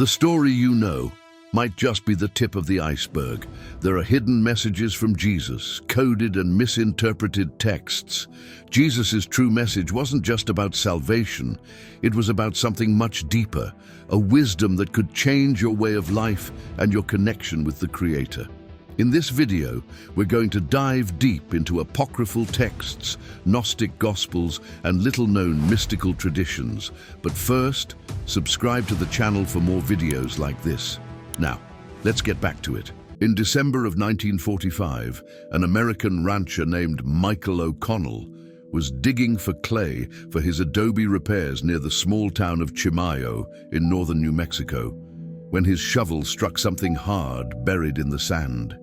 The story you know might just be the tip of the iceberg. There are hidden messages from Jesus, coded and misinterpreted texts. Jesus' true message wasn't just about salvation, it was about something much deeper, a wisdom that could change your way of life and your connection with the Creator. In this video, we're going to dive deep into apocryphal texts, Gnostic Gospels, and little-known mystical traditions. But first, subscribe to the channel for more videos like this. Now, let's get back to it. In December of 1945, an American rancher named Michael O'Connell was digging for clay for his adobe repairs near the small town of Chimayo in northern New Mexico, when his shovel struck something hard buried in the sand.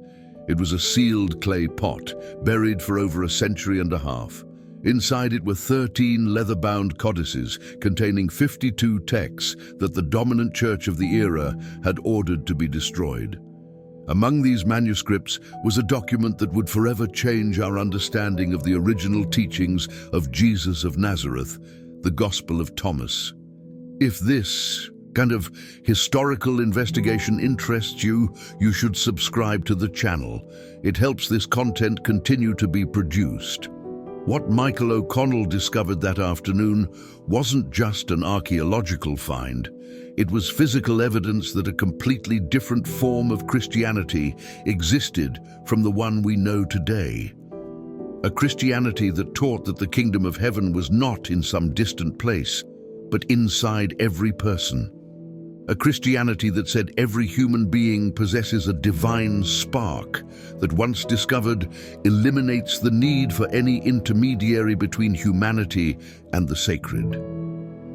It was a sealed clay pot, buried for over a century and a half. Inside it were 13 leather-bound codices containing 52 texts that the dominant church of the era had ordered to be destroyed. Among these manuscripts was a document that would forever change our understanding of the original teachings of Jesus of Nazareth, the Gospel of Thomas. If this kind of historical investigation interests you, you should subscribe to the channel. It helps this content continue to be produced. What Michael O'Connell discovered that afternoon wasn't just an archaeological find. It was physical evidence that a completely different form of Christianity existed from the one we know today. A Christianity that taught that the kingdom of heaven was not in some distant place, but inside every person. A Christianity that said every human being possesses a divine spark that, once discovered, eliminates the need for any intermediary between humanity and the sacred.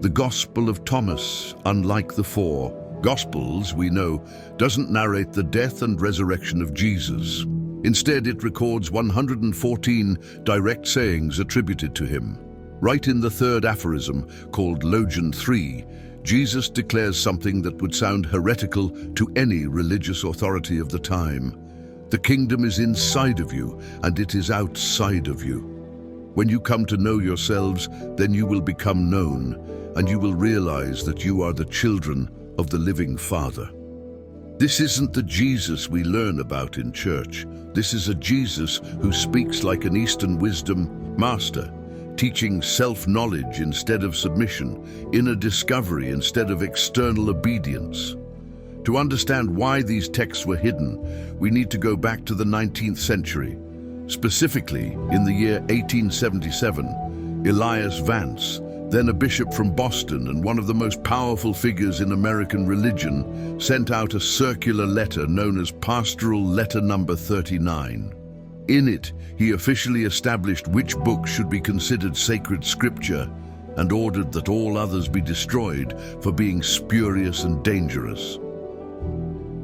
The Gospel of Thomas, unlike the four Gospels we know, doesn't narrate the death and resurrection of Jesus. Instead, it records 114 direct sayings attributed to him. Right in the third aphorism, called Logion 3, Jesus declares something that would sound heretical to any religious authority of the time. The kingdom is inside of you, and it is outside of you. When you come to know yourselves, then you will become known, and you will realize that you are the children of the living Father. This isn't the Jesus we learn about in church. This is a Jesus who speaks like an Eastern wisdom master, teaching self-knowledge instead of submission, inner discovery instead of external obedience. To understand why these texts were hidden, we need to go back to the 19th century. Specifically, in the year 1877, Elias Vance, then a bishop from Boston and one of the most powerful figures in American religion, sent out a circular letter known as Pastoral Letter Number 39. In it, he officially established which books should be considered sacred scripture and ordered that all others be destroyed for being spurious and dangerous.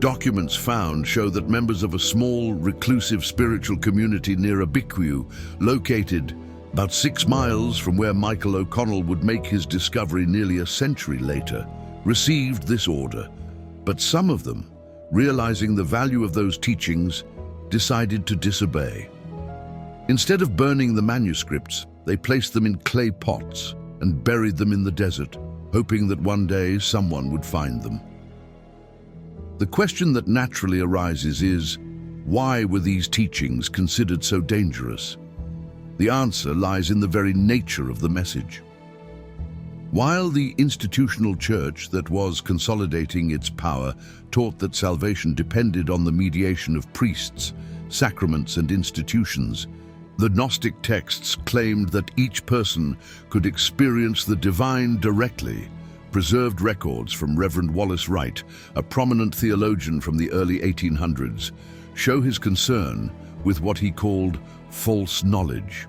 Documents found show that members of a small, reclusive spiritual community near Abiquiu, located about 6 miles from where Michael O'Connell would make his discovery nearly a century later, received this order. But some of them, realizing the value of those teachings, decided to disobey. Instead of burning the manuscripts, they placed them in clay pots and buried them in the desert, hoping that one day someone would find them. The question that naturally arises is, why were these teachings considered so dangerous? The answer lies in the very nature of the message. While the institutional church that was consolidating its power taught that salvation depended on the mediation of priests, sacraments, and institutions, the Gnostic texts claimed that each person could experience the divine directly. Preserved records from Reverend Wallace Wright, a prominent theologian from the early 1800s, show his concern with what he called false knowledge.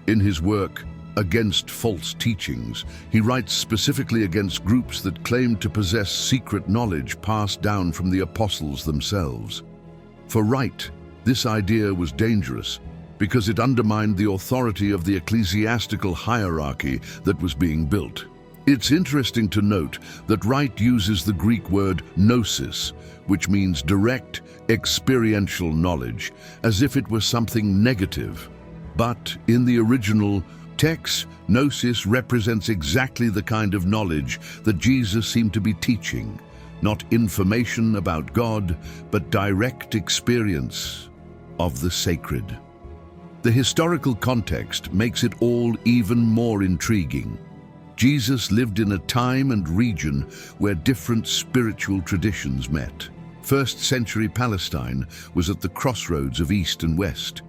In his work, Against False Teachings, he writes specifically against groups that claimed to possess secret knowledge passed down from the apostles themselves. For Wright, this idea was dangerous because it undermined the authority of the ecclesiastical hierarchy that was being built. It's interesting to note that Wright uses the Greek word gnosis, which means direct, experiential knowledge, as if it was something negative. But in the original text, gnosis represents exactly the kind of knowledge that Jesus seemed to be teaching, not information about God, but direct experience of the sacred. The historical context makes it all even more intriguing. Jesus lived in a time and region where different spiritual traditions met. First-century Palestine was at the crossroads of East and West.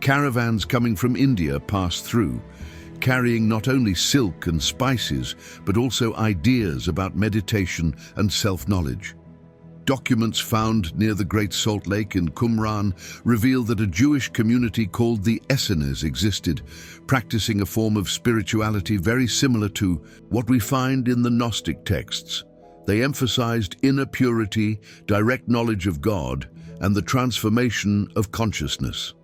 Caravans coming from India passed through, carrying not only silk and spices, but also ideas about meditation and self-knowledge. Documents found near the Great Salt Lake in Qumran reveal that a Jewish community called the Essenes existed, practicing a form of spirituality very similar to what we find in the Gnostic texts. They emphasized inner purity, direct knowledge of God, and the transformation of consciousness.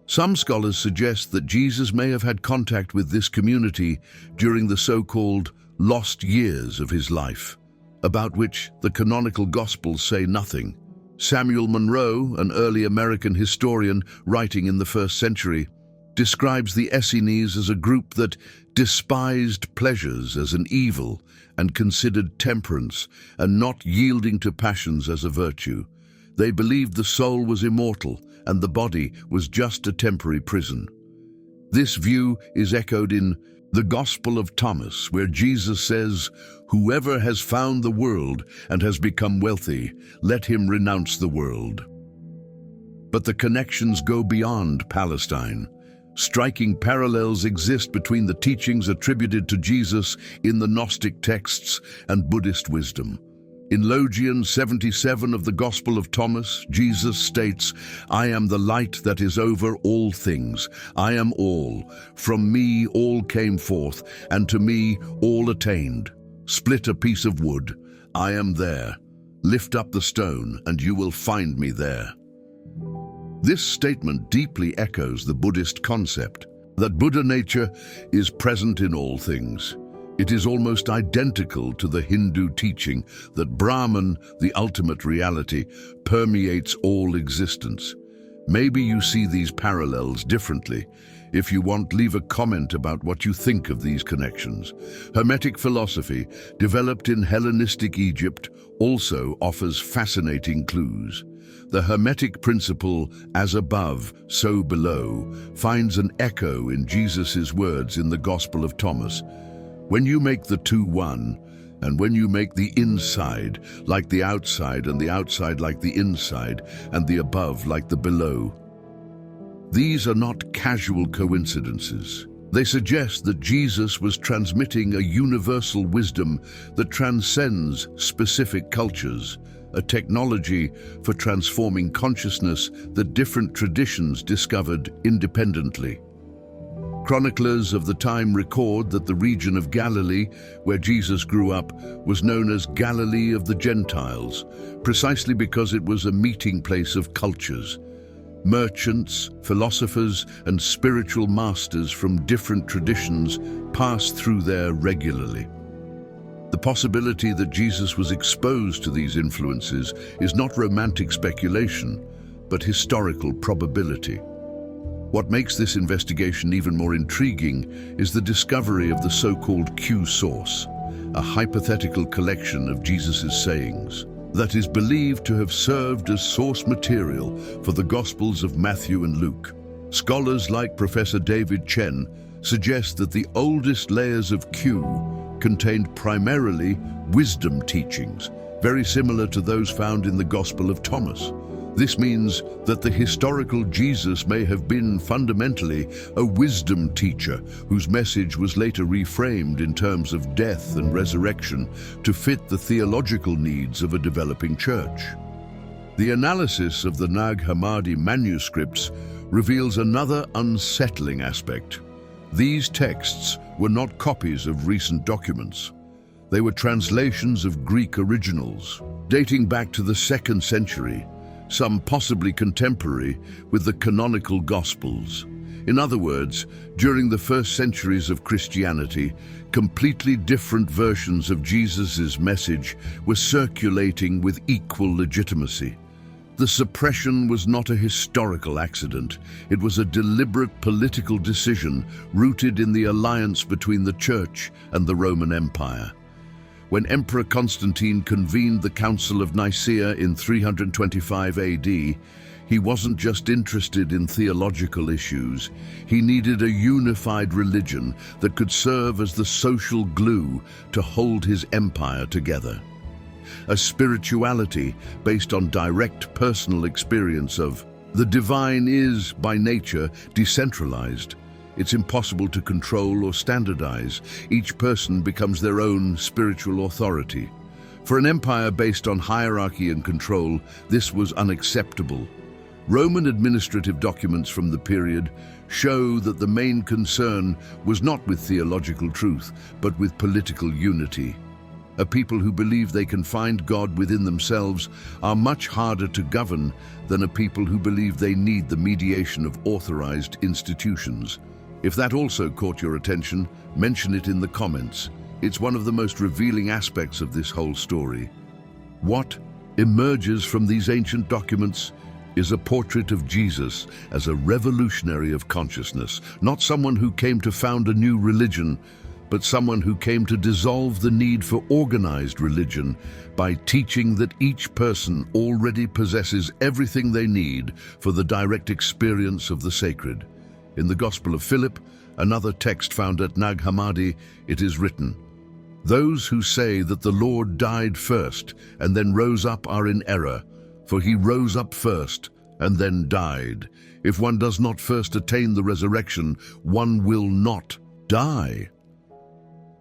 Some scholars suggest that Jesus may have had contact with this community during the so-called lost years of his life, about which the canonical Gospels say nothing. Samuel Monroe, an early American historian writing in the 1st century, describes the Essenes as a group that despised pleasures as an evil and considered temperance and not yielding to passions as a virtue. They believed the soul was immortal and the body was just a temporary prison. This view is echoed in the Gospel of Thomas, where Jesus says, "Whoever has found the world and has become wealthy, let him renounce the world." But the connections go beyond Palestine. Striking parallels exist between the teachings attributed to Jesus in the Gnostic texts and Buddhist wisdom. In Logion 77 of the Gospel of Thomas, Jesus states, "I am the light that is over all things. I am all. From me all came forth, and to me all attained. Split a piece of wood. I am there. Lift up the stone, and you will find me there." This statement deeply echoes the Buddhist concept that Buddha nature is present in all things. It is almost identical to the Hindu teaching that Brahman, the ultimate reality, permeates all existence. Maybe you see these parallels differently. If you want, leave a comment about what you think of these connections. Hermetic philosophy, developed in Hellenistic Egypt, also offers fascinating clues. The Hermetic principle, "as above, so below," finds an echo in Jesus' words in the Gospel of Thomas. "When you make the two one, and when you make the inside like the outside, and the outside like the inside, and the above like the below." These are not casual coincidences. They suggest that Jesus was transmitting a universal wisdom that transcends specific cultures, a technology for transforming consciousness that different traditions discovered independently. Chroniclers of the time record that the region of Galilee, where Jesus grew up, was known as Galilee of the Gentiles, precisely because it was a meeting place of cultures. Merchants, philosophers, and spiritual masters from different traditions passed through there regularly. The possibility that Jesus was exposed to these influences is not romantic speculation, but historical probability. What makes this investigation even more intriguing is the discovery of the so-called Q source, a hypothetical collection of Jesus' sayings that is believed to have served as source material for the Gospels of Matthew and Luke. Scholars like Professor David Chen suggest that the oldest layers of Q contained primarily wisdom teachings, very similar to those found in the Gospel of Thomas. This means that the historical Jesus may have been fundamentally a wisdom teacher whose message was later reframed in terms of death and resurrection to fit the theological needs of a developing church. The analysis of the Nag Hammadi manuscripts reveals another unsettling aspect. These texts were not copies of recent documents. They were translations of Greek originals, dating back to the 2nd century, some possibly contemporary with the canonical Gospels. In other words, during the first centuries of Christianity, completely different versions of Jesus' message were circulating with equal legitimacy. The suppression was not a historical accident. It was a deliberate political decision rooted in the alliance between the Church and the Roman Empire. When Emperor Constantine convened the Council of Nicaea in 325 AD, he wasn't just interested in theological issues. He needed a unified religion that could serve as the social glue to hold his empire together. A spirituality based on direct personal experience of the divine is, by nature, decentralized. It's impossible to control or standardize. Each person becomes their own spiritual authority. For an empire based on hierarchy and control, this was unacceptable. Roman administrative documents from the period show that the main concern was not with theological truth, but with political unity. A people who believe they can find God within themselves are much harder to govern than a people who believe they need the mediation of authorized institutions. If that also caught your attention, mention it in the comments. It's one of the most revealing aspects of this whole story. What emerges from these ancient documents is a portrait of Jesus as a revolutionary of consciousness, not someone who came to found a new religion, but someone who came to dissolve the need for organized religion by teaching that each person already possesses everything they need for the direct experience of the sacred. In the Gospel of Philip, another text found at Nag Hammadi, it is written, "Those who say that the Lord died first and then rose up are in error, for he rose up first and then died. If one does not first attain the resurrection, one will not die."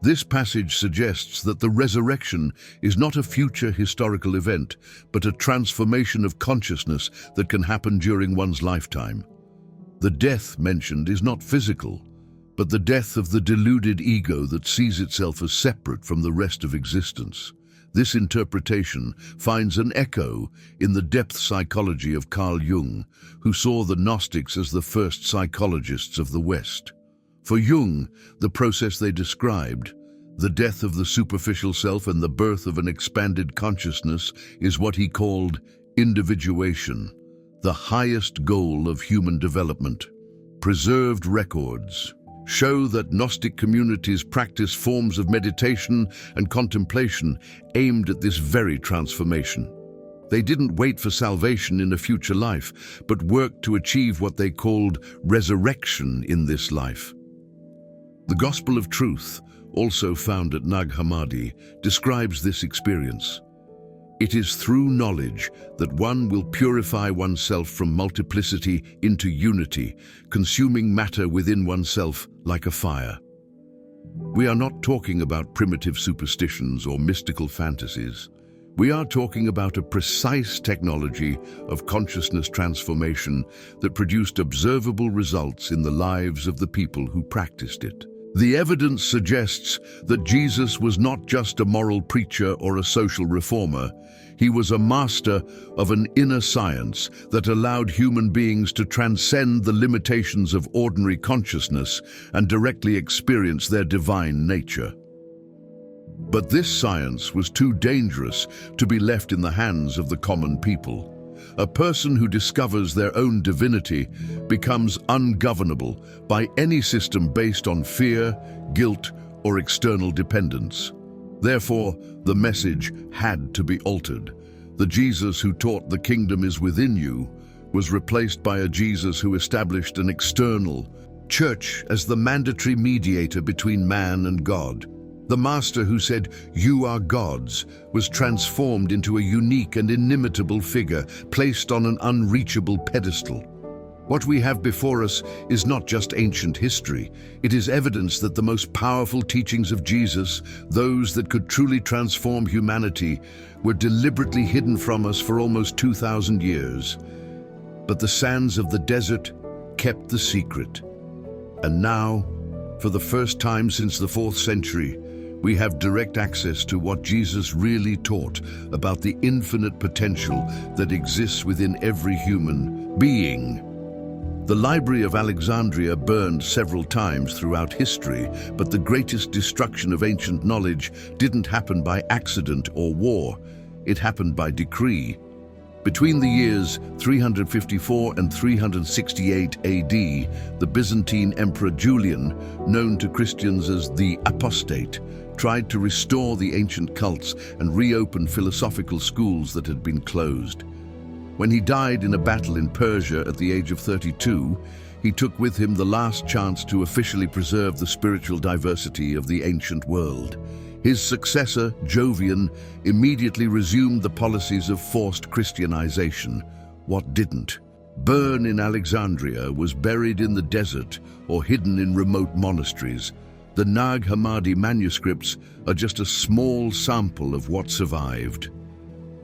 This passage suggests that the resurrection is not a future historical event, but a transformation of consciousness that can happen during one's lifetime. The death mentioned is not physical, but the death of the deluded ego that sees itself as separate from the rest of existence. This interpretation finds an echo in the depth psychology of Carl Jung, who saw the Gnostics as the first psychologists of the West. For Jung, the process they described, the death of the superficial self and the birth of an expanded consciousness, is what he called individuation, the highest goal of human development. Preserved records show that Gnostic communities practice forms of meditation and contemplation aimed at this very transformation. They didn't wait for salvation in a future life, but worked to achieve what they called resurrection in this life. The Gospel of Truth, also found at Nag Hammadi, describes this experience. It is through knowledge that one will purify oneself from multiplicity into unity, consuming matter within oneself like a fire. We are not talking about primitive superstitions or mystical fantasies. We are talking about a precise technology of consciousness transformation that produced observable results in the lives of the people who practiced it. The evidence suggests that Jesus was not just a moral preacher or a social reformer. He was a master of an inner science that allowed human beings to transcend the limitations of ordinary consciousness and directly experience their divine nature. But this science was too dangerous to be left in the hands of the common people. A person who discovers their own divinity becomes ungovernable by any system based on fear, guilt, or external dependence. Therefore, the message had to be altered. The Jesus who taught the kingdom is within you was replaced by a Jesus who established an external church as the mandatory mediator between man and God. The master who said, "You are gods," was transformed into a unique and inimitable figure, placed on an unreachable pedestal. What we have before us is not just ancient history. It is evidence that the most powerful teachings of Jesus, those that could truly transform humanity, were deliberately hidden from us for almost 2,000 years. But the sands of the desert kept the secret. And now, for the first time since the 4th century, we have direct access to what Jesus really taught about the infinite potential that exists within every human being. The Library of Alexandria burned several times throughout history, but the greatest destruction of ancient knowledge didn't happen by accident or war. It happened by decree. Between the years 354 and 368 AD, the Byzantine Emperor Julian, known to Christians as the Apostate, tried to restore the ancient cults and reopen philosophical schools that had been closed. When he died in a battle in Persia at the age of 32, he took with him the last chance to officially preserve the spiritual diversity of the ancient world. His successor, Jovian, immediately resumed the policies of forced Christianization. What didn't? Bern in Alexandria was buried in the desert or hidden in remote monasteries. The Nag Hammadi manuscripts are just a small sample of what survived.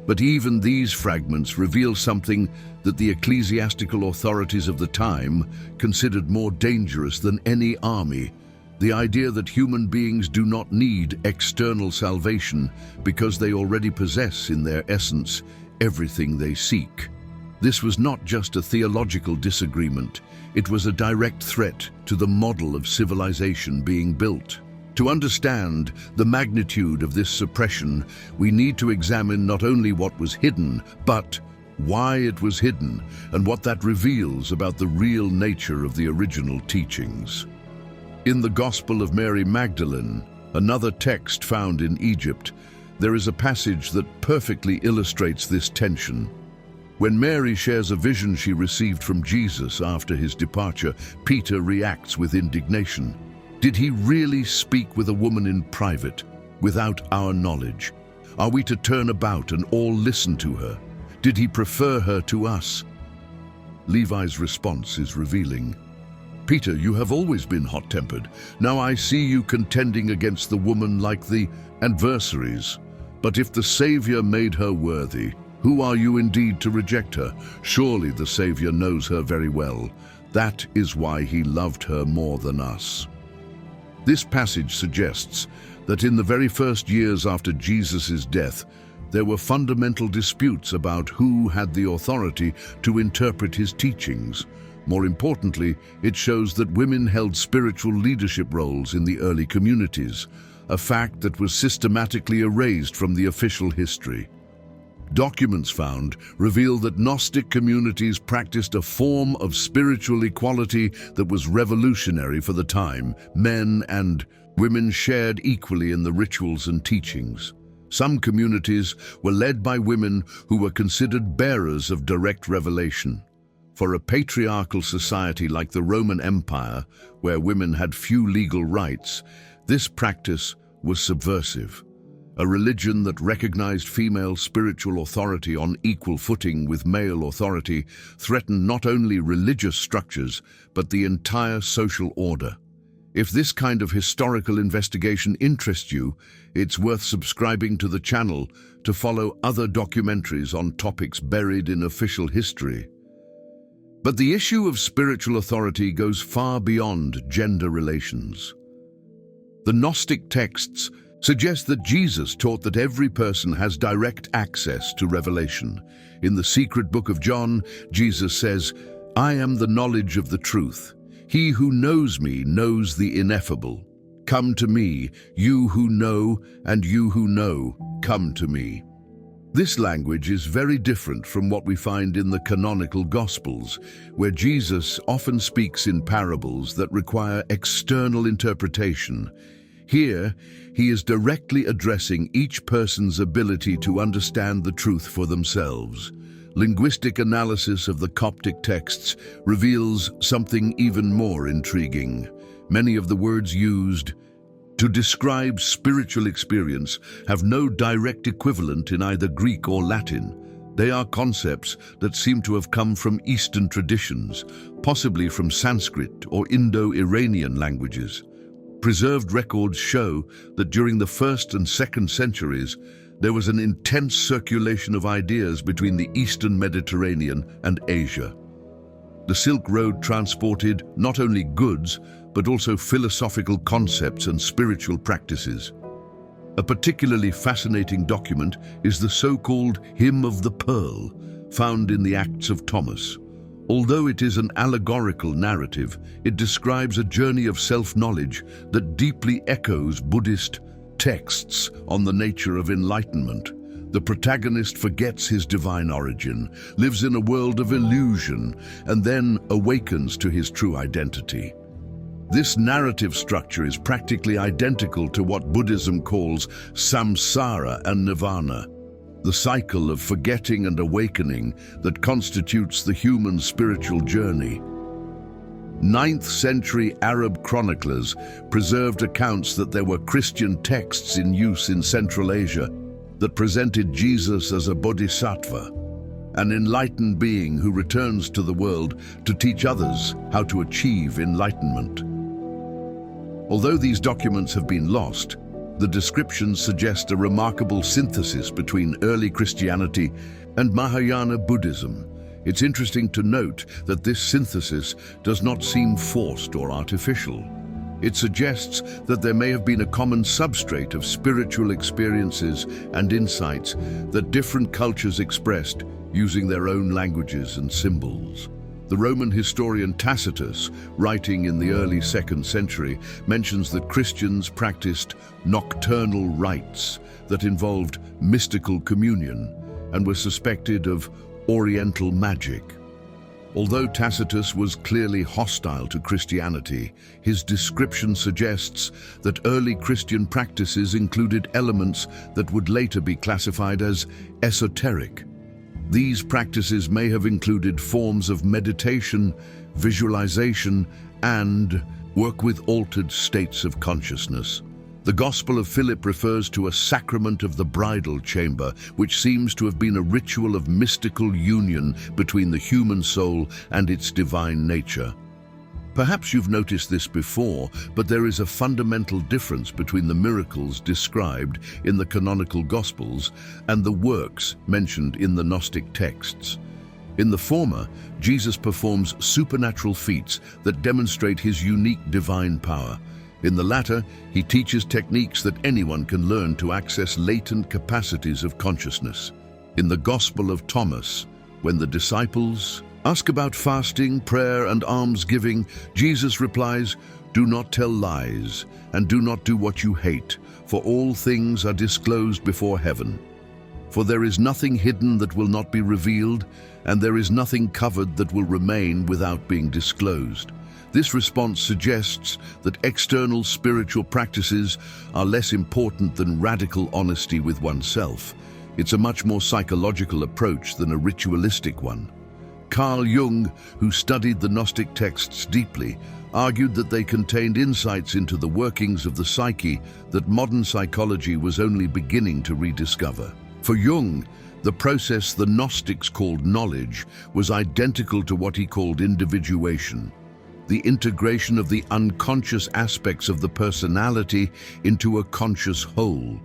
But even these fragments reveal something that the ecclesiastical authorities of the time considered more dangerous than any army: the idea that human beings do not need external salvation because they already possess in their essence everything they seek. This was not just a theological disagreement, it was a direct threat to the model of civilization being built. To understand the magnitude of this suppression, we need to examine not only what was hidden, but why it was hidden, and what that reveals about the real nature of the original teachings. In the Gospel of Mary Magdalene, another text found in Egypt, there is a passage that perfectly illustrates this tension. When Mary shares a vision she received from Jesus after his departure, Peter reacts with indignation. Did he really speak with a woman in private, without our knowledge? Are we to turn about and all listen to her? Did he prefer her to us? Levi's response is revealing. Peter, you have always been hot-tempered. Now I see you contending against the woman like the adversaries. But if the Savior made her worthy, who are you indeed to reject her? Surely the Savior knows her very well. That is why he loved her more than us. This passage suggests that in the very first years after Jesus' death, there were fundamental disputes about who had the authority to interpret his teachings. More importantly, it shows that women held spiritual leadership roles in the early communities, a fact that was systematically erased from the official history. Documents found reveal that Gnostic communities practiced a form of spiritual equality that was revolutionary for the time. Men and women shared equally in the rituals and teachings. Some communities were led by women who were considered bearers of direct revelation. For a patriarchal society like the Roman Empire, where women had few legal rights, this practice was subversive. A religion that recognized female spiritual authority on equal footing with male authority threatened not only religious structures, but the entire social order. If this kind of historical investigation interests you, it's worth subscribing to the channel to follow other documentaries on topics buried in official history. But the issue of spiritual authority goes far beyond gender relations. The Gnostic texts suggest that Jesus taught that every person has direct access to revelation. In the secret book of John, Jesus says, "I am the knowledge of the truth. He who knows me knows the ineffable. Come to me, you who know, and you who know, come to me." This language is very different from what we find in the canonical Gospels, where Jesus often speaks in parables that require external interpretation. Here, he is directly addressing each person's ability to understand the truth for themselves. Linguistic analysis of the Coptic texts reveals something even more intriguing. Many of the words used to describe spiritual experience have no direct equivalent in either Greek or Latin. They are concepts that seem to have come from Eastern traditions, possibly from Sanskrit or Indo-Iranian languages. Preserved records show that during the 1st and 2nd centuries, there was an intense circulation of ideas between the Eastern Mediterranean and Asia. The Silk Road transported not only goods, but also philosophical concepts and spiritual practices. A particularly fascinating document is the so-called Hymn of the Pearl, found in the Acts of Thomas. Although it is an allegorical narrative, it describes a journey of self-knowledge that deeply echoes Buddhist texts on the nature of enlightenment. The protagonist forgets his divine origin, lives in a world of illusion, and then awakens to his true identity. This narrative structure is practically identical to what Buddhism calls samsara and nirvana, the cycle of forgetting and awakening that constitutes the human spiritual journey. 9th century Arab chroniclers preserved accounts that there were Christian texts in use in Central Asia that presented Jesus as a bodhisattva, an enlightened being who returns to the world to teach others how to achieve enlightenment. Although these documents have been lost, the descriptions suggest a remarkable synthesis between early Christianity and Mahayana Buddhism. It's interesting to note that this synthesis does not seem forced or artificial. It suggests that there may have been a common substrate of spiritual experiences and insights that different cultures expressed using their own languages and symbols. The Roman historian Tacitus, writing in the early 2nd century, mentions that Christians practiced nocturnal rites that involved mystical communion and were suspected of Oriental magic. Although Tacitus was clearly hostile to Christianity, his description suggests that early Christian practices included elements that would later be classified as esoteric. These practices may have included forms of meditation, visualization, and work with altered states of consciousness. The Gospel of Philip refers to a sacrament of the bridal chamber, which seems to have been a ritual of mystical union between the human soul and its divine nature. Perhaps you've noticed this before, but there is a fundamental difference between the miracles described in the canonical Gospels and the works mentioned in the Gnostic texts. In the former, Jesus performs supernatural feats that demonstrate his unique divine power. In the latter, he teaches techniques that anyone can learn to access latent capacities of consciousness. In the Gospel of Thomas, when the disciples ask about fasting, prayer, and almsgiving, Jesus replies, "Do not tell lies, and do not do what you hate, for all things are disclosed before heaven. For there is nothing hidden that will not be revealed, and there is nothing covered that will remain without being disclosed." This response suggests that external spiritual practices are less important than radical honesty with oneself. It's a much more psychological approach than a ritualistic one. Carl Jung, who studied the Gnostic texts deeply, argued that they contained insights into the workings of the psyche that modern psychology was only beginning to rediscover. For Jung, the process the Gnostics called knowledge was identical to what he called individuation, the integration of the unconscious aspects of the personality into a conscious whole.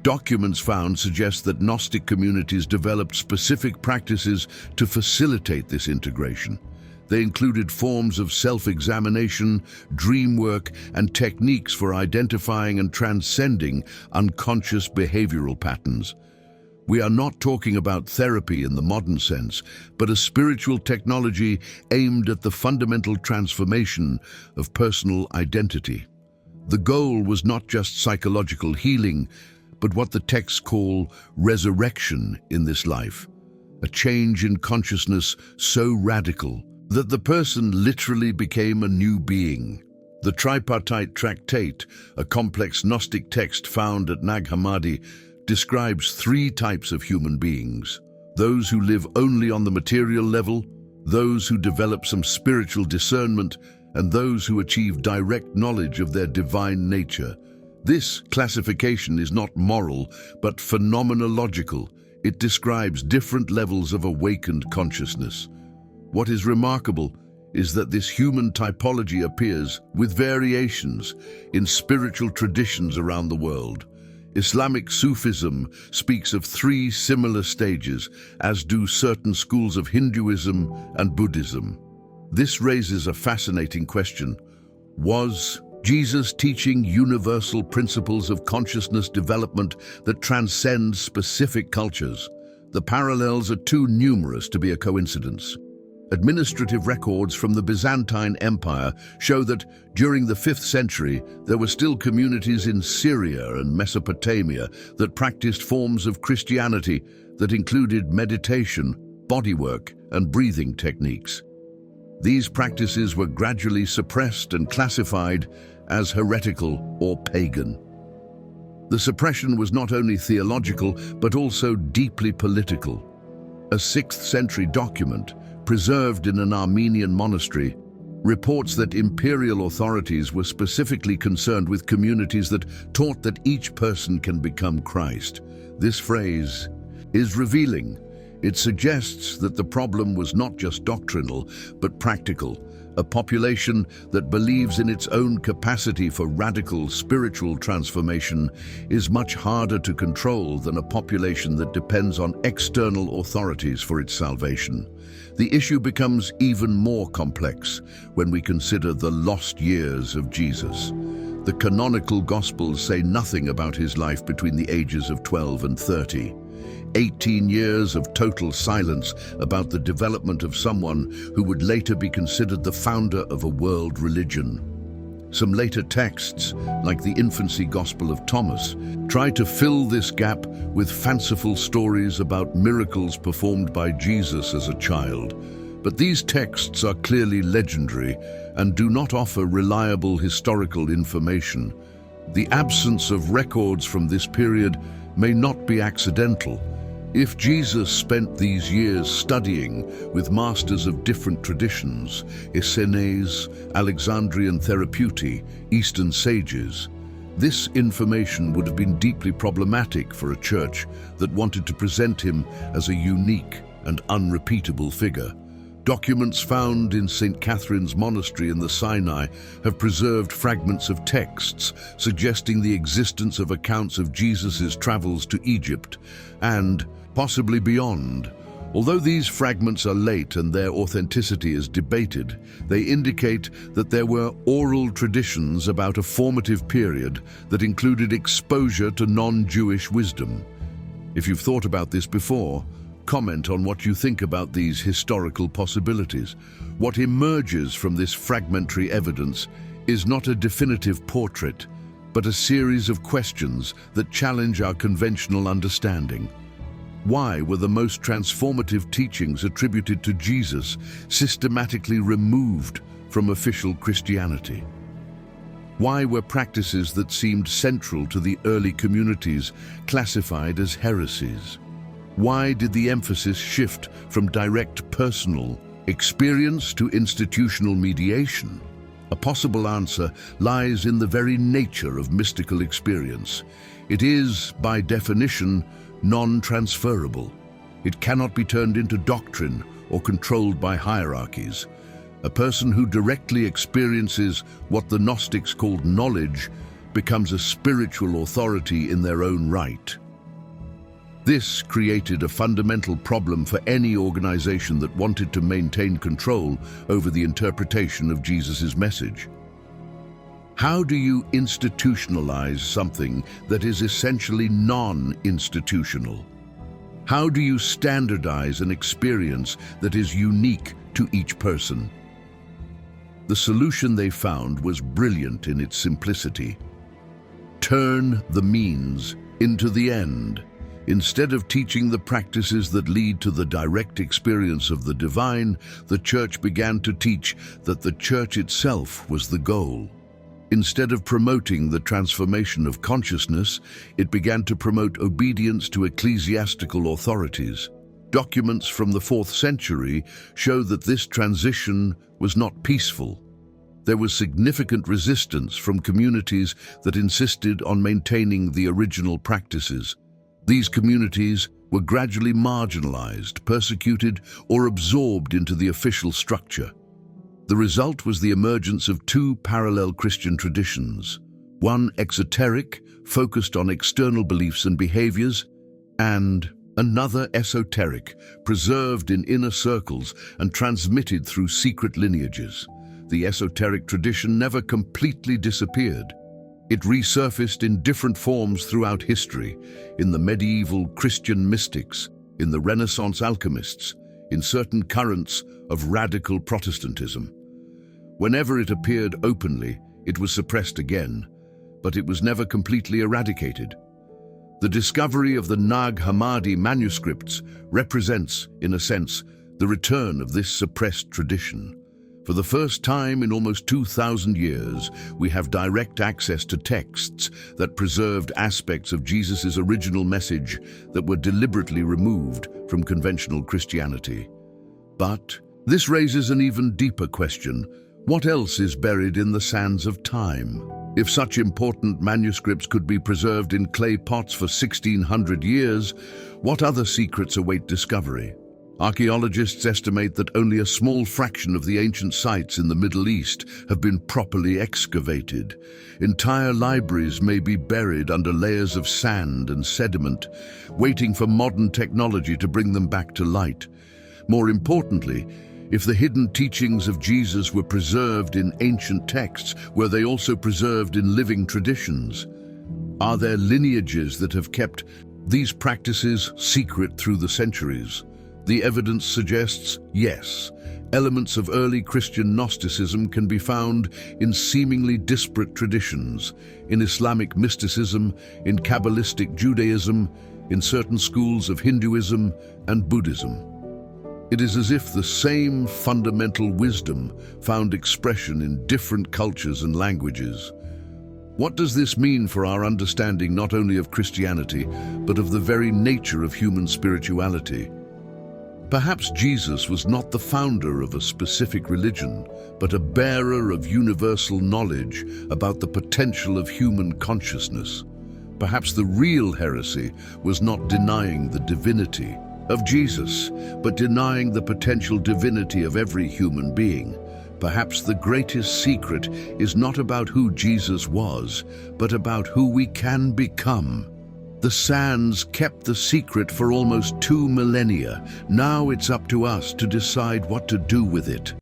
Documents found suggest that Gnostic communities developed specific practices to facilitate this integration. They included forms of self-examination, dream work, and techniques for identifying and transcending unconscious behavioral patterns. We are not talking about therapy in the modern sense, but a spiritual technology aimed at the fundamental transformation of personal identity. The goal was not just psychological healing, but what the texts call resurrection in this life, a change in consciousness so radical that the person literally became a new being. The Tripartite Tractate, a complex Gnostic text found at Nag Hammadi, describes 3 types of human beings: those who live only on the material level, those who develop some spiritual discernment, and those who achieve direct knowledge of their divine nature. This classification is not moral, but phenomenological. It describes different levels of awakened consciousness. What is remarkable is that this human typology appears, with variations, in spiritual traditions around the world. Islamic Sufism speaks of 3 similar stages, as do certain schools of Hinduism and Buddhism. This raises a fascinating question. Was Jesus teaching universal principles of consciousness development that transcend specific cultures? The parallels are too numerous to be a coincidence. Administrative records from the Byzantine Empire show that during the 5th century, there were still communities in Syria and Mesopotamia that practiced forms of Christianity that included meditation, bodywork, and breathing techniques. These practices were gradually suppressed and classified as heretical or pagan. The suppression was not only theological, but also deeply political. A 6th century document, preserved in an Armenian monastery, reports that imperial authorities were specifically concerned with communities that taught that each person can become Christ. This phrase is revealing. It suggests that the problem was not just doctrinal, but practical. A population that believes in its own capacity for radical spiritual transformation is much harder to control than a population that depends on external authorities for its salvation. The issue becomes even more complex when we consider the lost years of Jesus. The canonical Gospels say nothing about his life between the ages of 12 and 30. 18 years of total silence about the development of someone who would later be considered the founder of a world religion. Some later texts, like the Infancy Gospel of Thomas, try to fill this gap with fanciful stories about miracles performed by Jesus as a child. But these texts are clearly legendary and do not offer reliable historical information. The absence of records from this period may not be accidental. If Jesus spent these years studying with masters of different traditions, Essenes, Alexandrian Therapeuti, Eastern sages, this information would have been deeply problematic for a church that wanted to present him as a unique and unrepeatable figure. Documents found in St. Catherine's Monastery in the Sinai have preserved fragments of texts suggesting the existence of accounts of Jesus' travels to Egypt and possibly beyond. Although these fragments are late and their authenticity is debated, they indicate that there were oral traditions about a formative period that included exposure to non-Jewish wisdom. If you've thought about this before, comment on what you think about these historical possibilities. What emerges from this fragmentary evidence is not a definitive portrait, but a series of questions that challenge our conventional understanding. Why were the most transformative teachings attributed to Jesus systematically removed from official Christianity? Why were practices that seemed central to the early communities classified as heresies? Why did the emphasis shift from direct personal experience to institutional mediation? A possible answer lies in the very nature of mystical experience. It is, by definition, non-transferable. It cannot be turned into doctrine or controlled by hierarchies. A person who directly experiences what the Gnostics called knowledge becomes a spiritual authority in their own right. This created a fundamental problem for any organization that wanted to maintain control over the interpretation of Jesus' message. How do you institutionalize something that is essentially non-institutional? How do you standardize an experience that is unique to each person? The solution they found was brilliant in its simplicity. Turn the means into the end. Instead of teaching the practices that lead to the direct experience of the divine, the church began to teach that the church itself was the goal. Instead of promoting the transformation of consciousness, it began to promote obedience to ecclesiastical authorities. Documents from the 4th century show that this transition was not peaceful. There was significant resistance from communities that insisted on maintaining the original practices. These communities were gradually marginalized, persecuted, or absorbed into the official structure. The result was the emergence of two parallel Christian traditions, one exoteric, focused on external beliefs and behaviors, and another esoteric, preserved in inner circles and transmitted through secret lineages. The esoteric tradition never completely disappeared. It resurfaced in different forms throughout history, in the medieval Christian mystics, in the Renaissance alchemists, in certain currents of radical Protestantism. Whenever it appeared openly, it was suppressed again, but it was never completely eradicated. The discovery of the Nag Hammadi manuscripts represents, in a sense, the return of this suppressed tradition. For the first time in almost 2,000 years, we have direct access to texts that preserved aspects of Jesus' original message that were deliberately removed from conventional Christianity. But this raises an even deeper question. What else is buried in the sands of time? If such important manuscripts could be preserved in clay pots for 1,600 years, what other secrets await discovery? Archaeologists estimate that only a small fraction of the ancient sites in the Middle East have been properly excavated. Entire libraries may be buried under layers of sand and sediment, waiting for modern technology to bring them back to light. More importantly, if the hidden teachings of Jesus were preserved in ancient texts, were they also preserved in living traditions? Are there lineages that have kept these practices secret through the centuries? The evidence suggests yes. Elements of early Christian Gnosticism can be found in seemingly disparate traditions, in Islamic mysticism, in Kabbalistic Judaism, in certain schools of Hinduism and Buddhism. It is as if the same fundamental wisdom found expression in different cultures and languages. What does this mean for our understanding not only of Christianity, but of the very nature of human spirituality? Perhaps Jesus was not the founder of a specific religion, but a bearer of universal knowledge about the potential of human consciousness. Perhaps the real heresy was not denying the divinity of Jesus, but denying the potential divinity of every human being. Perhaps the greatest secret is not about who Jesus was, but about who we can become. The sands kept the secret for almost 2 millennia. Now it's up to us to decide what to do with it.